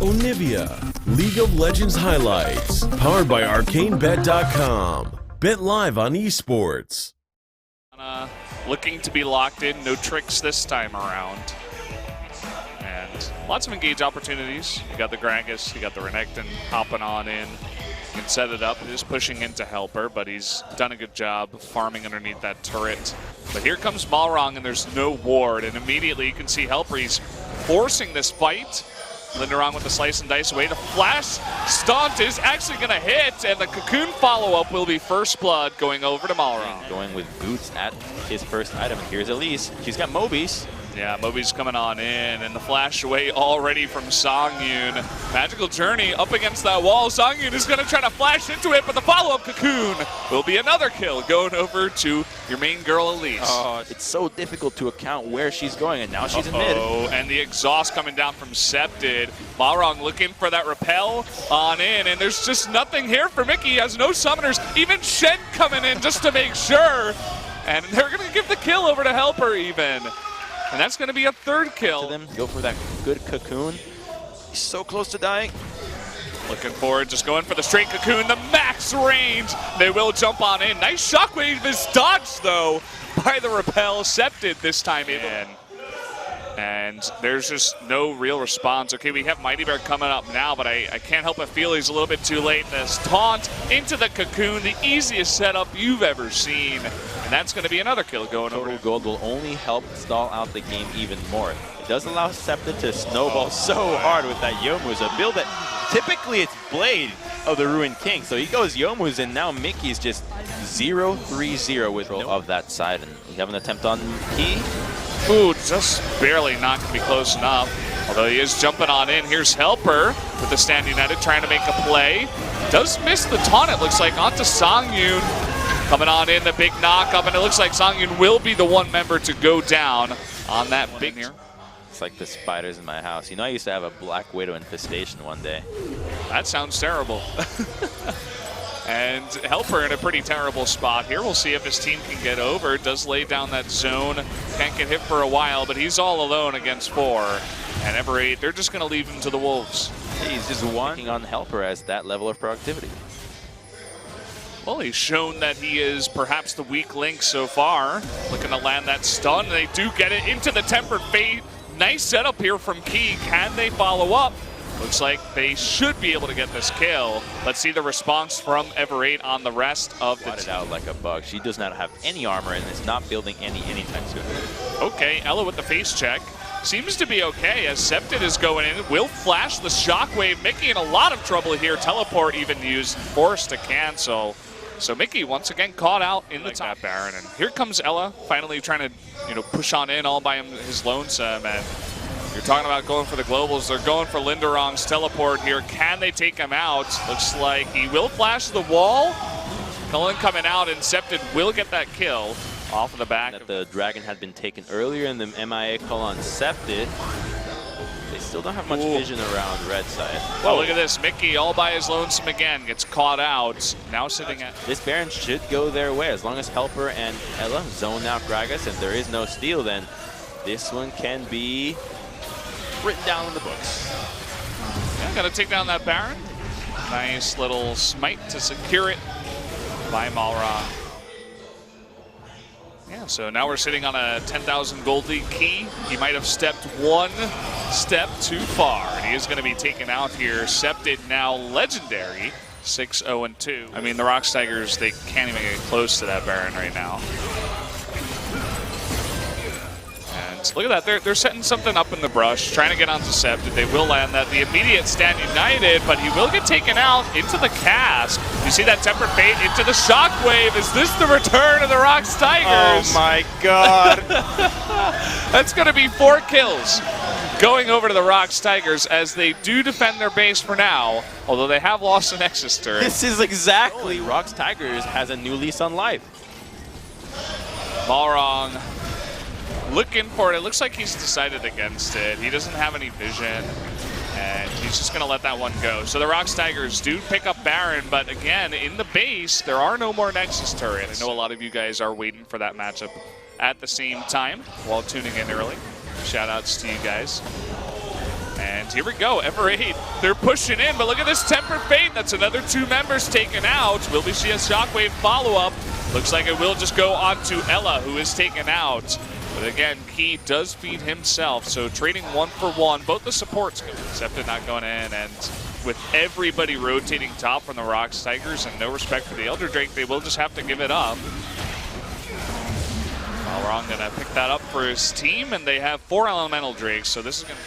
Onivia, League of Legends highlights, powered by ArcaneBet.com. Bet live on esports. Looking to be locked in, no tricks this time around. And lots of engage opportunities. You got the Gragas, you got the Renekton hopping on in. You can set it up. It is pushing into Helper, but he's done a good job farming underneath that turret. But here comes Malrong, and there's no ward. And immediately you can see Helper, he's forcing this fight. Linderong with the slice and dice away. The flash stunt is actually going to hit, and the Cocoon follow-up will be first blood going over to Malrong. Going with boots at his first item. And here's Elise. She's got Mobies. Yeah, Mobi's coming on in, and the flash away already from Songyun. Magical Journey up against that wall. Songyun is going to try to flash into it, but the follow-up Cocoon will be another kill going over to your main girl, Elise. Oh, it's so difficult to account where she's going, and now she's in mid. Oh, and the exhaust coming down from Septed. Malrong looking for that repel on in, and there's just nothing here for Mickey. He has no summoners, even Shen coming in just to make sure. And they're going to give the kill over to Helper even. And that's going to be a third kill. To them, go for that good Cocoon. He's so close to dying. Looking forward, just going for the straight Cocoon, the max range. They will jump on in. Nice shockwave is dodged, though, by the repel. Septed this time in. And there's just no real response. Okay, we have Mighty Bear coming up now, but I can't help but feel he's a little bit too late. This taunt into the Cocoon, the easiest setup you've ever seen. And that's going to be another kill going over. Total Gold will only help stall out the game even more. It does allow Septa to snowball so hard with that Yomu's, a build that typically it's Blade of the Ruined King. So he goes Yomu's, and now Mickey's just 0-3-0 with of that side. And we have an attempt on Key. Ooh, just barely not going to be close enough. Although he is jumping on in. Here's Helper with the Stand United trying to make a play. Does miss the taunt, it looks like, onto Songyun. Coming on in, the big knock-up, and it looks like Songyun will be the one member to go down on that big here. It's like the spiders in my house. You know, I used to have a Black Widow infestation one day. That sounds terrible. And Helper in a pretty terrible spot here. We'll see if his team can get over. Does lay down that zone. Can't get hit for a while, but he's all alone against 4. And Ever8, they're just going to leave him to the Wolves. He's just working on Helper as that level of productivity. Well, he's shown that he is perhaps the weak link so far. Looking to land that stun. They do get it into the Tempered Fate. Nice setup here from Key. Can they follow up? Looks like they should be able to get this kill. Let's see the response from Ever8 on the rest of the team. Out like a bug. She does not have any armor and is not building any anytime soon. Okay, Ella with the face check. Seems to be okay as Septed is going in. Will flash the shockwave. Mickey in a lot of trouble here. Teleport even used, forced to cancel. So Mickey once again caught out in the top Baron. And here comes Ella finally trying to push on in all by his lonesome. And you're talking about going for the globals. They're going for Linderong's teleport here. Can they take him out? Looks like he will flash the wall. Cullen coming out, and Septed will get that kill off of the back. That the dragon had been taken earlier in the MIA call on Septed. They still don't have much vision around red side. Well, look at this. Mickey all by his lonesome again. Gets caught out. Now sitting at... This Baron should go their way. As long as Helper and Ella zone out Gragas and there is no steal, then this one can be written down in the books. Yeah, gotta take down that Baron. Nice little smite to secure it by Malrong. Yeah, so now we're sitting on a 10,000 gold lead Key. He might have stepped one step too far. And he is going to be taken out here. Septed now legendary, 6-0-2. I mean, the ROX Tigers, they can't even get close to that Baron right now. And look at that, they're setting something up in the brush, trying to get onto Septed. They will land that. The immediate Stand United, but he will get taken out into the cask. You see that Tempered Fate into the shockwave. Is this the return of the ROX Tigers? Oh my god. That's going to be 4 kills going over to the ROX Tigers as they do defend their base for now, although they have lost an Nexus turret. This is exactly ROX Tigers has a new lease on life. Malrong looking for it. It looks like he's decided against it. He doesn't have any vision, and he's just going to let that one go. So the ROX Tigers do pick up Baron, but again, in the base, there are no more Nexus turrets. I know a lot of you guys are waiting for that matchup at the same time while tuning in early. Shout outs to you guys. And here we go, Ever8, they're pushing in, but look at this Tempered Fate. That's another 2 members taken out. Will we see a Shockwave follow-up? Looks like it will just go on to Ella, who is taken out. But again, Key does feed himself, so trading 1 for 1. Both the supports, Accepted not going in, and with everybody rotating top from the ROX Tigers and no respect for the Elder Drake, they will just have to give it up. Wrong gonna pick that up for his team, and they have 4 Elemental Drakes, so this is gonna...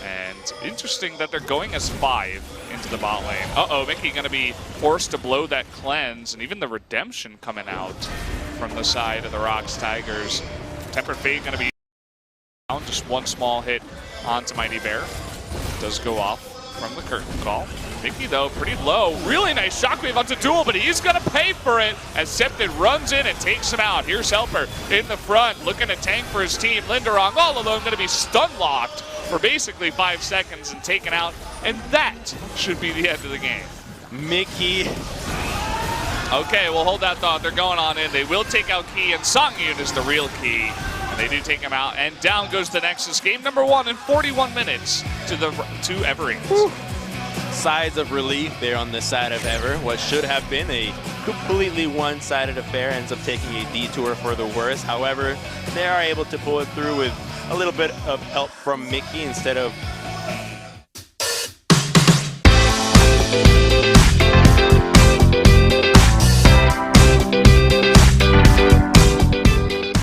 And interesting that they're going as 5 into the bot lane. Uh-oh, Mickey gonna be forced to blow that cleanse, and even the Redemption coming out from the side of the ROX Tigers. Tempered Fate gonna be down, just 1 small hit onto Mighty Bear. Does go off from the curtain call. Mickey, though, pretty low. Really nice Shockwave onto Duel, but he's going to pay for it as Septon runs in and takes him out. Here's Helper in the front, looking to tank for his team. Linderong all alone, going to be stun-locked for basically 5 seconds and taken out, and that should be the end of the game. Mickey. Okay, we'll hold that thought. They're going on in. They will take out Key, and Songyun is the real Key. And they do take him out, and down goes the Nexus. Game number 1 in 41 minutes to Ever8. Sighs of relief there on the side of Ever. What should have been a completely one-sided affair ends up taking a detour for the worse. However, they are able to pull it through with a little bit of help from Mickey instead of